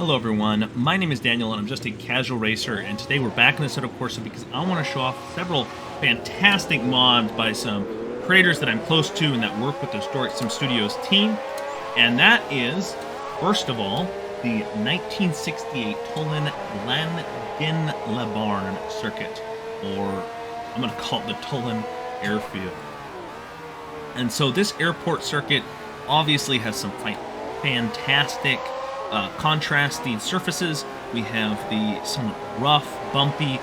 Hello everyone, my name is Daniel and I'm just a casual racer, and today we're back in Assetto Corsa because I want to show off several fantastic mods by some creators that I'm close to and that work with the Historic Sim Studios team. And that is, first of all, the 1968 Tulln-Langenlebarn circuit, or I'm going to call it the Tulln Airfield. And so this airport circuit obviously has some fantastic contrasting surfaces. We have the somewhat rough, bumpy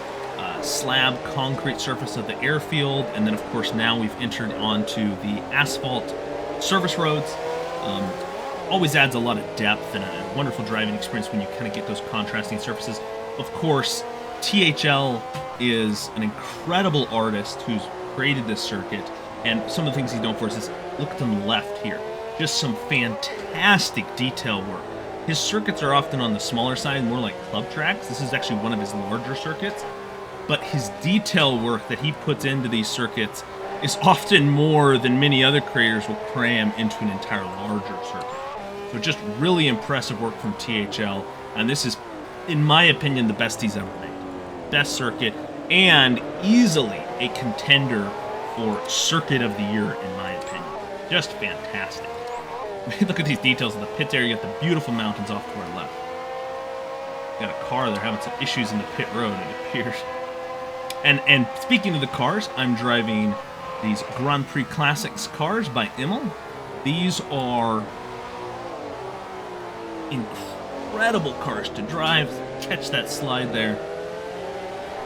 slab concrete surface of the airfield, and then of course now we've entered onto the asphalt service roads. Always adds a lot of depth and a wonderful driving experience when you kind of get those contrasting surfaces. Of course, THL is an incredible artist who's created this circuit, and some of the things he's known for is this. Look at them left here. Just some fantastic detail work. His circuits are often on the smaller side, more like club tracks. This is actually one of his larger circuits. But his detail work that he puts into these circuits is often more than many other creators will cram into an entire larger circuit. So just really impressive work from THL. And this is, in my opinion, the best he's ever made. Best circuit, and easily a contender for Circuit of the Year, in my opinion. Just fantastic. Look at these details of the pits area. You got the beautiful mountains off to our left. You got a car there having some issues in the pit road, it appears. And speaking of the cars, I'm driving these Grand Prix Classics cars by Immel. These are incredible cars to drive. Catch that slide there.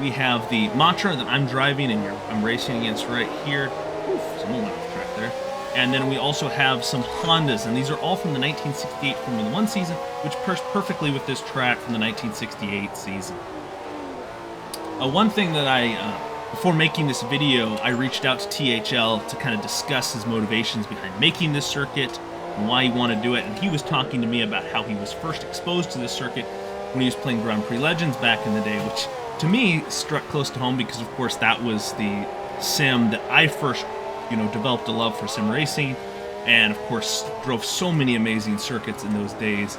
We have the Matra that I'm driving and I'm racing against right here. Oof, someone went off the track there. And then we also have some Hondas, and these are all from the 1968 Formula 1 season, which pairs perfectly with this track from the 1968 season. One thing that before making this video, I reached out to THL to kind of discuss his motivations behind making this circuit and why he wanted to do it, and he was talking to me about how he was first exposed to this circuit when he was playing Grand Prix Legends back in the day, which to me struck close to home because, of course, that was the sim that I first developed a love for sim racing, and of course drove so many amazing circuits in those days,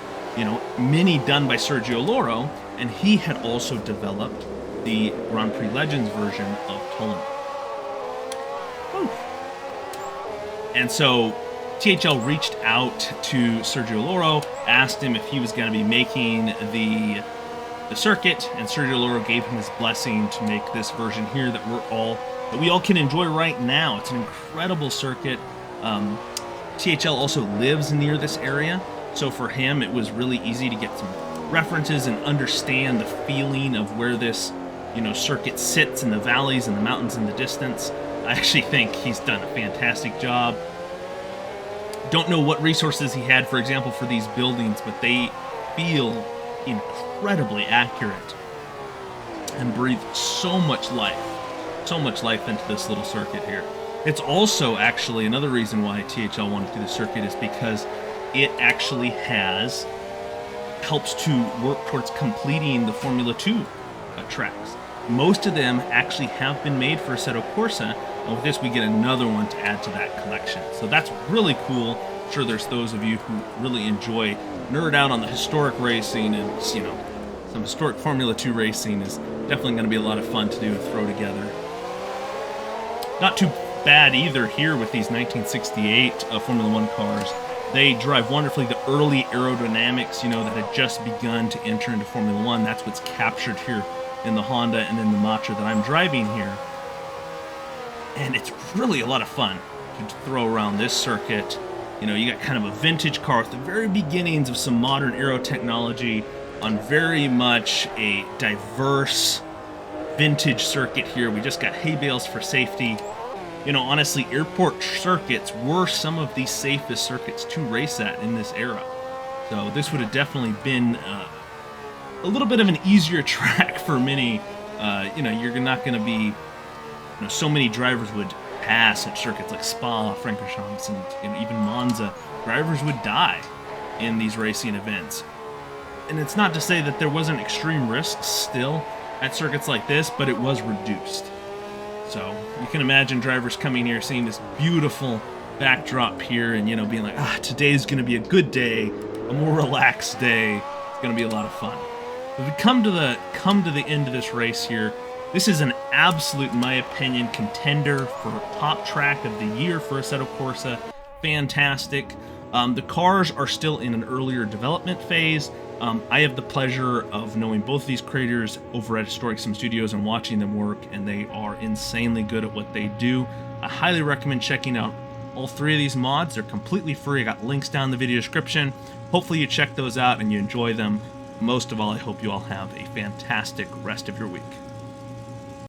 many done by Sergio Loro, and he had also developed the Grand Prix Legends version of Tulln. And so THL reached out to Sergio Loro, asked him if he was going to be making the circuit, and Sergio Loro gave him his blessing to make this version here that we all can enjoy right now. It's an incredible circuit. THL also lives near this area, so for him it was really easy to get some references and understand the feeling of where this circuit sits in the valleys and the mountains in the distance. I actually think he's done a fantastic job. Don't know what resources he had, for example, for these buildings, but they feel incredibly accurate and breathe so much life into this little circuit here. It's also actually another reason why THL wanted to do the circuit is because it actually helps to work towards completing the Formula 2 tracks. Most of them actually have been made for Assetto Corsa, and with this we get another one to add to that collection. So that's really cool. I'm sure there's those of you who really enjoy nerd out on the historic racing, and some historic Formula 2 racing is definitely going to be a lot of fun to do and throw together. Not too bad either here with these 1968 Formula 1 cars. They drive wonderfully. The early aerodynamics, that had just begun to enter into Formula 1, that's what's captured here in the Honda and in the Matra that I'm driving here. And it's really a lot of fun to throw around this circuit. You got kind of a vintage car with the very beginnings of some modern aero technology on very much a diverse vintage circuit here. We just got hay bales for safety. Honestly, airport circuits were some of the safest circuits to race at in this era. So this would have definitely been a little bit of an easier track for many. You're not going to be, so many drivers would pass at circuits like Spa, Francorchamps, and even Monza. Drivers would die in these racing events. And it's not to say that there wasn't extreme risks still at circuits like this, but it was reduced. So you can imagine drivers coming here, seeing this beautiful backdrop here, and being like, today's going to be a good day, a more relaxed day. going to be a lot of fun. If we come to the end of this race here, this is an absolute, in my opinion, contender for top track of the year for Assetto Corsa. Fantastic. The cars are still in an earlier development phase. I have the pleasure of knowing both of these creators over at Historic Sim Studios and watching them work, and they are insanely good at what they do. I highly recommend checking out all 3 of these mods. They're completely free. I got links down in the video description. Hopefully you check those out and you enjoy them. Most of all, I hope you all have a fantastic rest of your week.